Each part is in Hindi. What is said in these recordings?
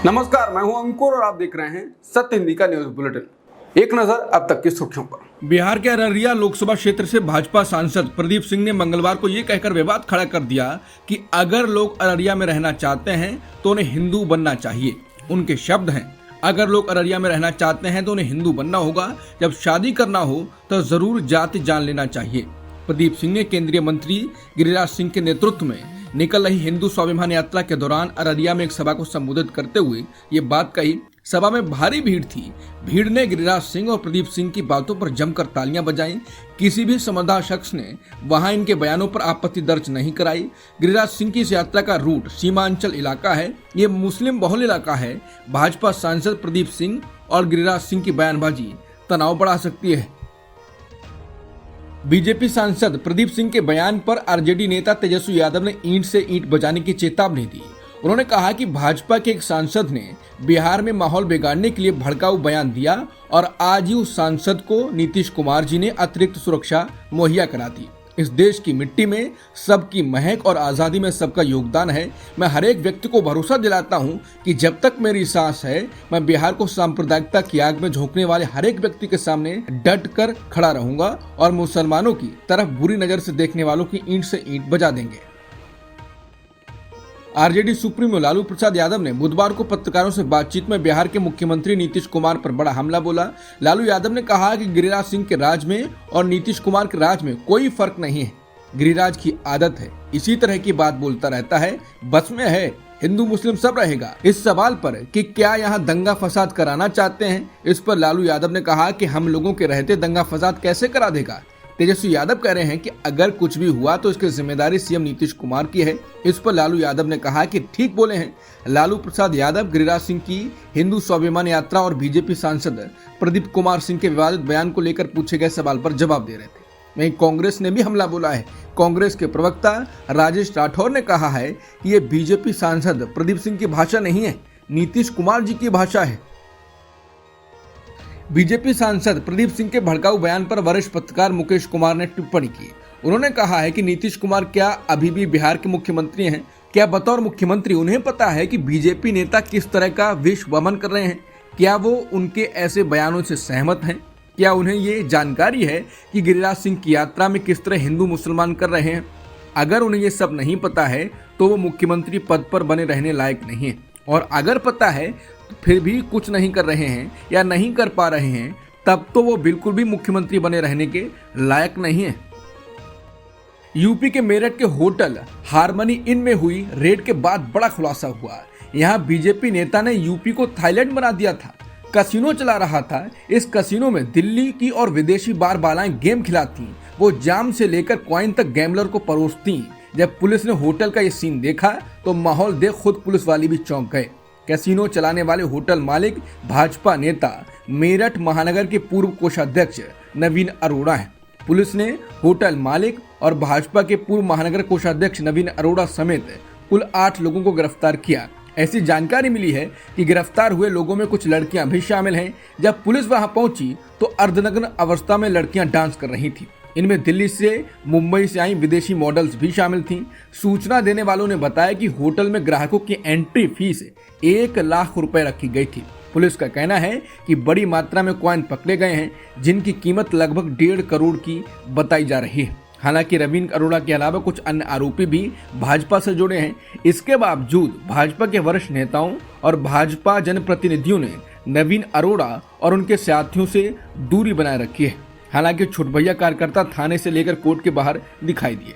नमस्कार, मैं हूं अंकुर और आप देख रहे हैं सत्य हिंदी का न्यूज बुलेटिन। एक नजर अब तक की सुर्खियों पर। बिहार के अररिया लोकसभा क्षेत्र से भाजपा सांसद प्रदीप सिंह ने मंगलवार को ये कहकर विवाद खड़ा कर दिया कि अगर लोग अररिया में रहना चाहते हैं तो उन्हें हिंदू बनना चाहिए। उनके शब्द हैं, अगर लोग अररिया में रहना चाहते हैं तो उन्हें हिंदू बनना होगा, जब शादी करना हो तो जरूर जाति जान लेना चाहिए। प्रदीप सिंह ने केंद्रीय मंत्री गिरिराज सिंह के नेतृत्व में निकल रही हिंदू स्वाभिमान यात्रा के दौरान अररिया में एक सभा को संबोधित करते हुए ये बात कही। सभा में भारी भीड़ थी। भीड़ ने गिरिराज सिंह और प्रदीप सिंह की बातों पर जमकर तालियां बजाईं। किसी भी समझदार शख्स ने वहां इनके बयानों पर आपत्ति दर्ज नहीं कराई। गिरिराज सिंह की इस यात्रा का रूट सीमांचल इलाका है, ये मुस्लिम बहुल इलाका है। भाजपा सांसद प्रदीप सिंह और गिरिराज सिंह की बयानबाजी तनाव बढ़ा सकती है। बीजेपी सांसद प्रदीप सिंह के बयान पर आरजेडी नेता तेजस्वी यादव ने ईंट से ईंट बजाने की चेतावनी दी। उन्होंने कहा कि भाजपा के एक सांसद ने बिहार में माहौल बिगाड़ने के लिए भड़काऊ बयान दिया और आज ही उस सांसद को नीतीश कुमार जी ने अतिरिक्त सुरक्षा मुहैया करा दी। इस देश की मिट्टी में सबकी महक और आज़ादी में सबका योगदान है। मैं हर एक व्यक्ति को भरोसा दिलाता हूं कि जब तक मेरी सांस है मैं बिहार को सांप्रदायिकता की आग में झोंकने वाले हर एक व्यक्ति के सामने डट कर खड़ा रहूंगा और मुसलमानों की तरफ बुरी नजर से देखने वालों की ईंट से ईंट बजा देंगे। आरजेडी सुप्रीमो लालू प्रसाद यादव ने बुधवार को पत्रकारों से बातचीत में बिहार के मुख्यमंत्री नीतीश कुमार पर बड़ा हमला बोला। लालू यादव ने कहा कि गिरिराज सिंह के राज में और नीतीश कुमार के राज में कोई फर्क नहीं है। गिरिराज की आदत है इसी तरह की बात बोलता रहता है, बस में है हिंदू मुस्लिम सब रहेगा। इस सवाल पर कि क्या यहाँ दंगा फसाद कराना चाहते हैं, इस पर लालू यादव ने कहा कि हम लोगों के रहते दंगा फसाद कैसे करा देगा। तेजस्वी यादव कह रहे हैं कि अगर कुछ भी हुआ तो इसकी जिम्मेदारी सीएम नीतीश कुमार की है। इस पर लालू यादव ने कहा कि ठीक बोले हैं। लालू प्रसाद यादव गिरिराज सिंह की हिंदू स्वाभिमान यात्रा और बीजेपी सांसद प्रदीप कुमार सिंह के विवादित बयान को लेकर पूछे गए सवाल पर जवाब दे रहे थे। वहीं कांग्रेस ने भी हमला बोला है। कांग्रेस के प्रवक्ता राजेश राठौर ने कहा है कि ये बीजेपी सांसद प्रदीप सिंह की भाषा नहीं है, नीतीश कुमार जी की भाषा है। बीजेपी सांसद प्रदीप सिंह के भड़काऊ बयान पर वरिष्ठ पत्रकार मुकेश कुमार ने टिप्पणी की। उन्होंने कहा है कि नीतीश कुमार क्या अभी भी बिहार के मुख्यमंत्री हैं? क्या बतौर मुख्यमंत्री उन्हें पता है कि बीजेपी नेता किस तरह का विष वमन कर रहे हैं? क्या वो उनके ऐसे बयानों से सहमत हैं? क्या उन्हें ये जानकारी है कि गिरिराज सिंह की यात्रा में किस तरह हिंदू मुसलमान कर रहे हैं? अगर उन्हें ये सब नहीं पता है तो वो मुख्यमंत्री पद पर बने रहने लायक नहीं है, और अगर पता है तो फिर भी कुछ नहीं कर रहे हैं या नहीं कर पा रहे हैं, तब तो वो बिल्कुल भी मुख्यमंत्री बने रहने के लायक नहीं है। यूपी के मेरठ के होटल हारमनी इन में हुई रेड के बाद बड़ा खुलासा हुआ। यहाँ बीजेपी नेता ने यूपी को थाईलैंड बना दिया था। कसिनो चला रहा था। इस कसिनो में दिल्ली की और विदेशी बार बालाएं गेम खिलाती, वो जाम से लेकर कॉइन तक गैम्बलर को परोसती। जब पुलिस ने होटल का ये सीन देखा तो माहौल देख खुद पुलिस वाले भी चौंक गए। कैसीनो चलाने वाले होटल मालिक भाजपा नेता मेरठ महानगर के पूर्व कोषाध्यक्ष नवीन अरोड़ा हैं। पुलिस ने होटल मालिक और भाजपा के पूर्व महानगर कोषाध्यक्ष नवीन अरोड़ा समेत कुल 8 लोगों को गिरफ्तार किया। ऐसी जानकारी मिली है कि गिरफ्तार हुए लोगों में कुछ लड़कियां भी शामिल हैं। जब पुलिस वहां पहुंची तो अर्धनग्न अवस्था में लड़कियां डांस कर रही थी। इनमें दिल्ली से मुंबई से आई विदेशी मॉडल्स भी शामिल थीं। सूचना देने वालों ने बताया कि होटल में ग्राहकों की एंट्री फीस 1 लाख रुपए रखी गई थी। पुलिस का कहना है कि बड़ी मात्रा में कॉइन पकड़े गए हैं, जिनकी कीमत लगभग 1.5 करोड़ की बताई जा रही है। हालांकि रवीन अरोड़ा के अलावा कुछ अन्य आरोपी भी भाजपा से जुड़े हैं। इसके बावजूद भाजपा के वरिष्ठ नेताओं और भाजपा जनप्रतिनिधियों ने नवीन अरोड़ा और उनके साथियों से दूरी बनाए रखी है। हालांकि छुटभैया कार्यकर्ता थाने से लेकर कोर्ट के बाहर दिखाई दिए।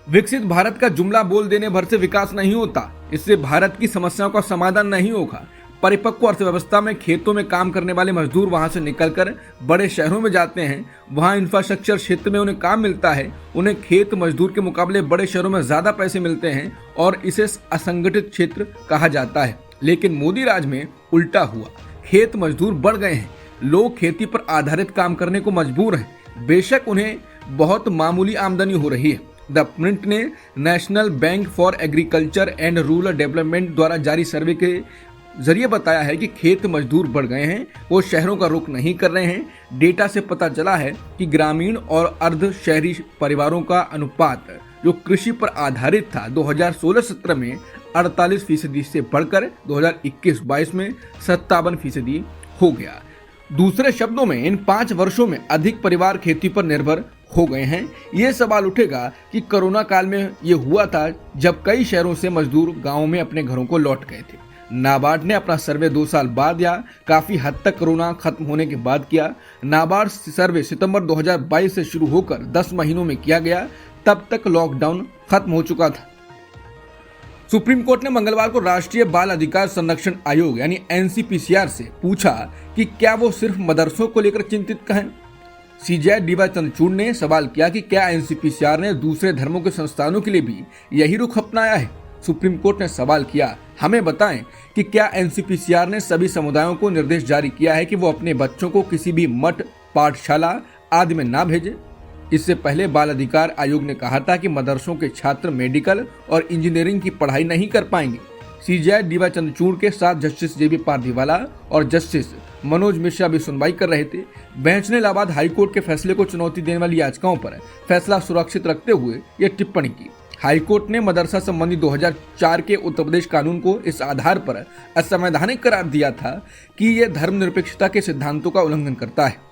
विकसित भारत का जुमला बोल देने भर से विकास नहीं होता, इससे भारत की समस्याओं का समाधान नहीं होगा। परिपक्व अर्थव्यवस्था में खेतों में काम करने वाले मजदूर वहां से निकलकर बड़े शहरों में जाते हैं। वहां इंफ्रास्ट्रक्चर क्षेत्र में उन्हें काम मिलता है। उन्हें खेत मजदूर के मुकाबले बड़े शहरों में ज्यादा पैसे मिलते हैं और इसे असंगठित क्षेत्र कहा जाता है। लेकिन मोदी राज में उल्टा हुआ, खेत मजदूर बढ़ गए हैं। लोग खेती पर आधारित काम करने को मजबूर हैं। बेशक उन्हें बहुत मामूली आमदनी हो रही है। द प्रिंट ने national bank for agriculture and rural development द्वारा जारी सर्वे के जरिए बताया है कि खेत मजदूर बढ़ गए हैं, वो शहरों का रुख नहीं कर रहे हैं। डेटा से पता चला है कि ग्रामीण और अर्ध शहरी परिवारों का अनुपात जो कृषि पर आधारित था 2016-17 में 48% से बढ़कर 2021-22 में 57% हो गया। दूसरे शब्दों में इन 5 वर्षों में अधिक परिवार खेती पर निर्भर हो गए हैं। ये सवाल उठेगा कि कोरोना काल में ये हुआ था जब कई शहरों से मजदूर गांवों में अपने घरों को लौट गए थे। नाबार्ड ने अपना सर्वे 2 साल बाद या काफी हद तक कोरोना खत्म होने के बाद किया। नाबार्ड सर्वे सितंबर 2022 से शुरू होकर 10 महीनों में किया गया, तब तक लॉकडाउन खत्म हो चुका था। सुप्रीम कोर्ट ने मंगलवार को राष्ट्रीय बाल अधिकार संरक्षण आयोग यानी एनसीपीसीआर से पूछा कि क्या वो सिर्फ मदरसों को लेकर चिंतित हैं। सीजेआई डीवाई चंद्रचूड़ ने सवाल किया कि क्या एनसीपीसीआर ने दूसरे धर्मों के संस्थानों के लिए भी यही रुख अपनाया है। सुप्रीम कोर्ट ने सवाल किया, हमें बताएं कि क्या एनसीपीसीआर ने सभी समुदायों को निर्देश जारी किया है कि वो अपने बच्चों को किसी भी मठ, पाठशाला आदि में ना भेजें। इससे पहले बाल अधिकार आयोग ने कहा था कि मदरसों के छात्र मेडिकल और इंजीनियरिंग की पढ़ाई नहीं कर पाएंगे। सीजेआई डीवाई चंद्रचूड़ के साथ जस्टिस जेबी पारदीवाला और जस्टिस मनोज मिश्रा भी सुनवाई कर रहे थे। बेंच ने इलाहाबाद हाईकोर्ट के फैसले को चुनौती देने वाली याचिकाओं पर फैसला सुरक्षित रखते हुए ये टिप्पणी की। हाईकोर्ट ने मदरसा संबंधी 2004 के उत्तर प्रदेश कानून को इस आधार पर असंवैधानिक करार दिया था कि यह धर्मनिरपेक्षता के सिद्धांतों का उल्लंघन करता है।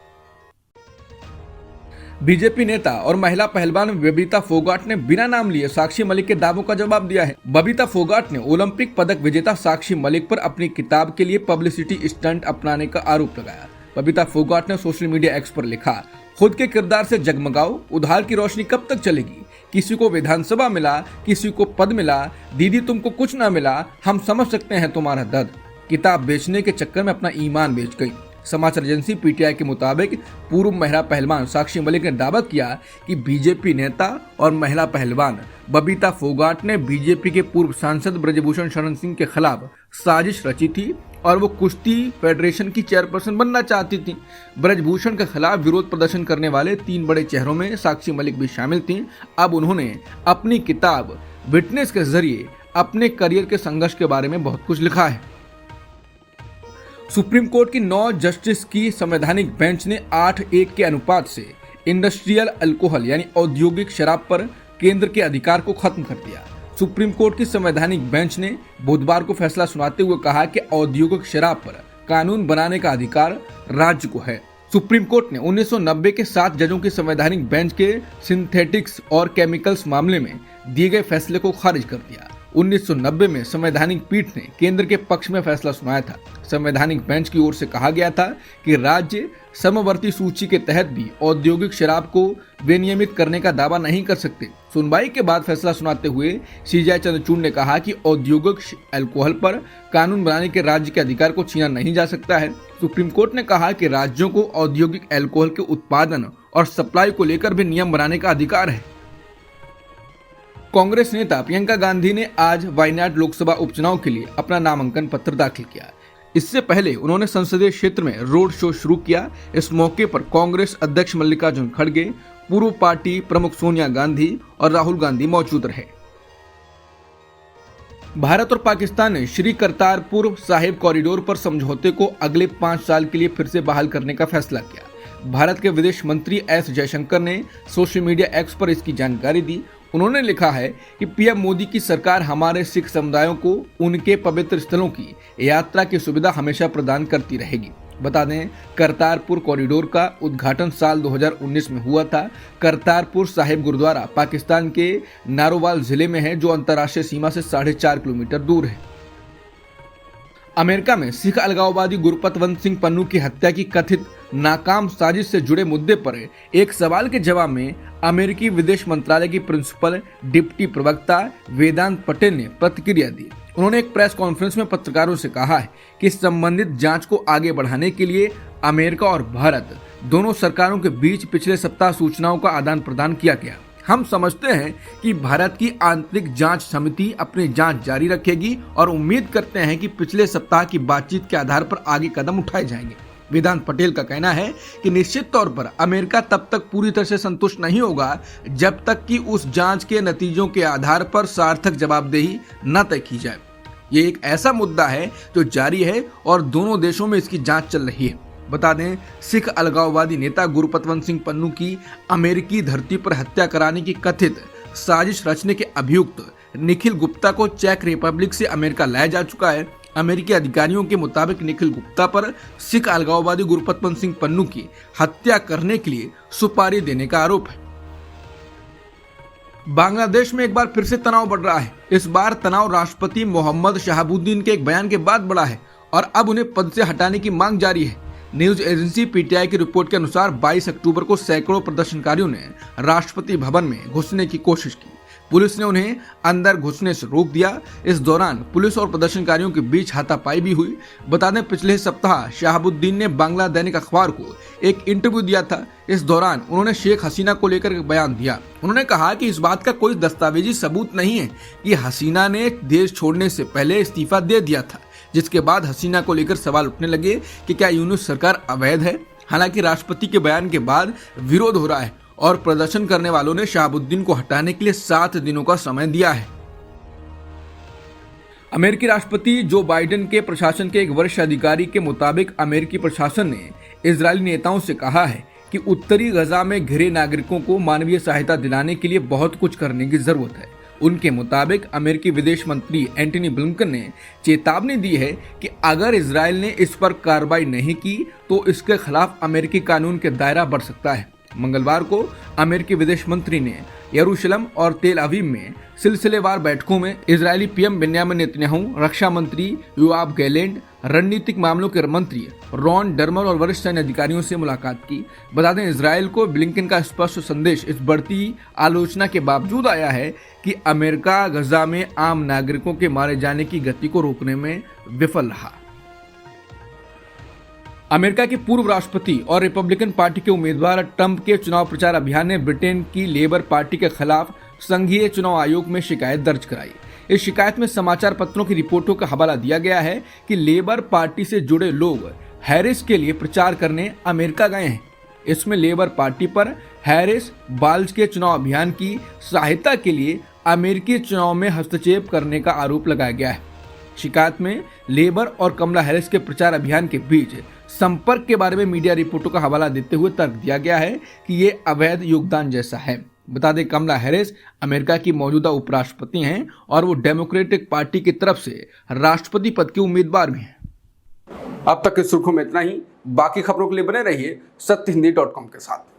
बीजेपी नेता और महिला पहलवान बबीता फोगाट ने बिना नाम लिए साक्षी मलिक के दावों का जवाब दिया है। बबीता फोगाट ने ओलंपिक पदक विजेता साक्षी मलिक पर अपनी किताब के लिए पब्लिसिटी स्टंट अपनाने का आरोप लगाया। बबीता फोगाट ने सोशल मीडिया एक्स पर लिखा, खुद के किरदार से जगमगाओ, उधार की रोशनी कब तक चलेगी। किसी को विधानसभा मिला, किसी को पद मिला, दीदी तुमको कुछ ना मिला, हम समझ सकते हैं तुम्हारा दर्द। किताब बेचने के चक्कर में अपना ईमान बेच गई। समाचार एजेंसी पीटीआई के मुताबिक पूर्व महिला पहलवान साक्षी मलिक ने दावा किया कि बीजेपी नेता और महिला पहलवान बबीता फोगाट ने बीजेपी के पूर्व सांसद ब्रजभूषण शरण सिंह के खिलाफ साजिश रची थी और वो कुश्ती फेडरेशन की चेयरपर्सन बनना चाहती थी। ब्रजभूषण के खिलाफ विरोध प्रदर्शन करने वाले 3 बड़े चेहरों में साक्षी मलिक भी शामिल थी। अब उन्होंने अपनी किताब विटनेस के जरिए अपने करियर के संघर्ष के बारे में बहुत कुछ लिखा है। सुप्रीम कोर्ट की 9 जस्टिस की संवैधानिक बेंच ने 8:1 के अनुपात से इंडस्ट्रियल अल्कोहल यानी औद्योगिक शराब पर केंद्र के अधिकार को खत्म कर दिया। सुप्रीम कोर्ट की संवैधानिक बेंच ने बुधवार को फैसला सुनाते हुए कहा कि औद्योगिक शराब पर कानून बनाने का अधिकार राज्य को है। सुप्रीम कोर्ट ने 1990 के 7 जजों की संवैधानिक बेंच के सिंथेटिक्स और केमिकल्स मामले में दिए गए फैसले को खारिज कर दिया। 1990 में संवैधानिक पीठ ने केंद्र के पक्ष में फैसला सुनाया था। संवैधानिक बेंच की ओर से कहा गया था कि राज्य समवर्ती सूची के तहत भी औद्योगिक शराब को विनियमित करने का दावा नहीं कर सकते। सुनवाई के बाद फैसला सुनाते हुए सीजेआई चंद्रचूड़ ने कहा कि औद्योगिक अल्कोहल पर कानून बनाने के राज्य के अधिकार को छीना नहीं जा सकता है। सुप्रीम कोर्ट ने कहा कि राज्यों को औद्योगिक अल्कोहल के उत्पादन और सप्लाई को लेकर भी नियम बनाने का अधिकार है। कांग्रेस नेता प्रियंका गांधी ने आज वायनाड लोकसभा उपचुनाव के लिए अपना नामांकन पत्र दाखिल किया। इससे पहले उन्होंने संसदीय क्षेत्र में रोड शो शुरू किया। इस मौके पर कांग्रेस अध्यक्ष मल्लिकार्जुन खड़गे, पूर्व पार्टी प्रमुख सोनिया गांधी और राहुल गांधी मौजूद रहे। भारत और पाकिस्तान ने श्री करतारपुर साहिब कॉरिडोर पर समझौते को अगले 5 साल के लिए फिर से बहाल करने का फैसला किया। भारत के विदेश मंत्री एस जयशंकर ने सोशल मीडिया एक्स पर इसकी जानकारी दी। उन्होंने लिखा है कि पीएम मोदी की सरकार हमारे सिख समुदायों को उनके पवित्र स्थलों की यात्रा की सुविधा हमेशा प्रदान करती रहेगी। बता दें, करतारपुर कॉरिडोर का उद्घाटन साल 2019 में हुआ था। करतारपुर साहिब गुरुद्वारा पाकिस्तान के नारोवाल जिले में है, जो अंतर्राष्ट्रीय सीमा से 4.5 किलोमीटर दूर है। अमेरिका में सिख अलगाववादी गुरपतवंत सिंह पन्नू की हत्या की कथित नाकाम साजिश से जुड़े मुद्दे पर एक सवाल के जवाब में अमेरिकी विदेश मंत्रालय की प्रिंसिपल डिप्टी प्रवक्ता वेदांत पटेल ने प्रतिक्रिया दी। उन्होंने एक प्रेस कॉन्फ्रेंस में पत्रकारों से कहा है कि संबंधित जांच को आगे बढ़ाने के लिए अमेरिका और भारत दोनों सरकारों के बीच पिछले सप्ताह सूचनाओं का आदान प्रदान किया गया। हम समझते हैं कि भारत की आंतरिक जांच समिति अपनी जांच जारी रखेगी और उम्मीद करते हैं कि पिछले सप्ताह की बातचीत के आधार पर आगे कदम उठाए जाएंगे। वेदांत पटेल का कहना है कि निश्चित तौर पर अमेरिका तब तक पूरी तरह से संतुष्ट नहीं होगा जब तक कि उस जांच के नतीजों के आधार पर सार्थक जवाबदेही न तय की जाए। ये एक ऐसा मुद्दा है जो जारी है और दोनों देशों में इसकी जांच चल रही है। बता दें, सिख अलगाववादी नेता गुरपतवंत सिंह पन्नू की अमेरिकी धरती पर हत्या कराने की कथित साजिश रचने के अभियुक्त निखिल गुप्ता को चेक रिपब्लिक से अमेरिका लाया जा चुका है। अमेरिकी अधिकारियों के मुताबिक निखिल गुप्ता पर सिख अलगाववादी गुरपतवंत सिंह पन्नू की हत्या करने के लिए सुपारी देने का आरोप है। बांग्लादेश में एक बार फिर से तनाव बढ़ रहा है। इस बार तनाव राष्ट्रपति मोहम्मद शहाबुद्दीन के एक बयान के बाद बढ़ा है और अब उन्हें पद से हटाने की मांग जारी है। न्यूज एजेंसी पीटीआई की रिपोर्ट के अनुसार 22 अक्टूबर को सैकड़ों प्रदर्शनकारियों ने राष्ट्रपति भवन में घुसने की कोशिश की। पुलिस ने उन्हें अंदर घुसने से रोक दिया। इस दौरान पुलिस और प्रदर्शनकारियों के बीच हाथापाई भी हुई। बता दें, पिछले सप्ताह शहाबुद्दीन ने बांग्ला दैनिक अखबार को एक इंटरव्यू दिया था। इस दौरान उन्होंने शेख हसीना को लेकर एक बयान दिया। उन्होंने कहा कि इस बात का कोई दस्तावेजी सबूत नहीं है कि हसीना ने देश छोड़ने से पहले इस्तीफा दे दिया था, जिसके बाद हसीना को लेकर सवाल उठने लगे कि क्या यूनुस सरकार अवैध है। हालांकि राष्ट्रपति के बयान के बाद विरोध हो रहा है और प्रदर्शन करने वालों ने शहाबुद्दीन को हटाने के लिए 7 दिनों का समय दिया है। अमेरिकी राष्ट्रपति जो बाइडेन के प्रशासन के एक वरिष्ठ अधिकारी के मुताबिक अमेरिकी प्रशासन ने इजरायली नेताओं से कहा है कि उत्तरी गजा में घिरे नागरिकों को मानवीय सहायता दिलाने के लिए बहुत कुछ करने की जरूरत है। उनके मुताबिक अमेरिकी विदेश मंत्री एंटनी ब्लिंकन ने चेतावनी दी है कि अगर इजरायल ने इस पर कार्रवाई नहीं की तो इसके खिलाफ अमेरिकी कानून के दायरा बढ़ सकता है। मंगलवार को अमेरिकी विदेश मंत्री ने यरूशलेम और तेल अवीव में सिलसिलेवार बैठकों में इजरायली पीएम बेन्यामिन नेतन्याहू, रक्षा मंत्री योआव गैलेंट, रणनीतिक मामलों के मंत्री रॉन डर्मर और वरिष्ठ सैन्य अधिकारियों से मुलाकात की। बता दें, इजरायल को ब्लिंकन का स्पष्ट संदेश इस बढ़ती आलोचना के बावजूद आया है कि अमेरिका गजा में आम नागरिकों के मारे जाने की गति को रोकने में विफल रहा। अमेरिका के पूर्व राष्ट्रपति और रिपब्लिकन पार्टी के उम्मीदवार ट्रंप के चुनाव प्रचार अभियान ने ब्रिटेन की लेबर पार्टी के खिलाफ संघीय चुनाव आयोग में शिकायत दर्ज कराई। इस शिकायत में समाचार पत्रों की रिपोर्टों का हवाला दिया गया है कि लेबर पार्टी से जुड़े लोग हैरिस के लिए प्रचार करने अमेरिका गए हैं। इसमें लेबर पार्टी पर हैरिस बाल्ज के चुनाव अभियान की सहायता के लिए अमेरिकी चुनाव में हस्तक्षेप करने का आरोप लगाया गया है। शिकायत में लेबर और कमला हैरिस के प्रचार अभियान के बीच संपर्क के बारे में मीडिया रिपोर्टों का हवाला देते हुए तर्क दिया गया है कि ये अवैध योगदान जैसा है। बता दें, कमला हैरिस अमेरिका की मौजूदा उपराष्ट्रपति हैं और वो डेमोक्रेटिक पार्टी की तरफ से राष्ट्रपति पद के उम्मीदवार भी हैं। अब तक की सुर्खियों में इतना ही। बाकी खबरों के लिए बने रहिए सत्यहिंदी.com के साथ।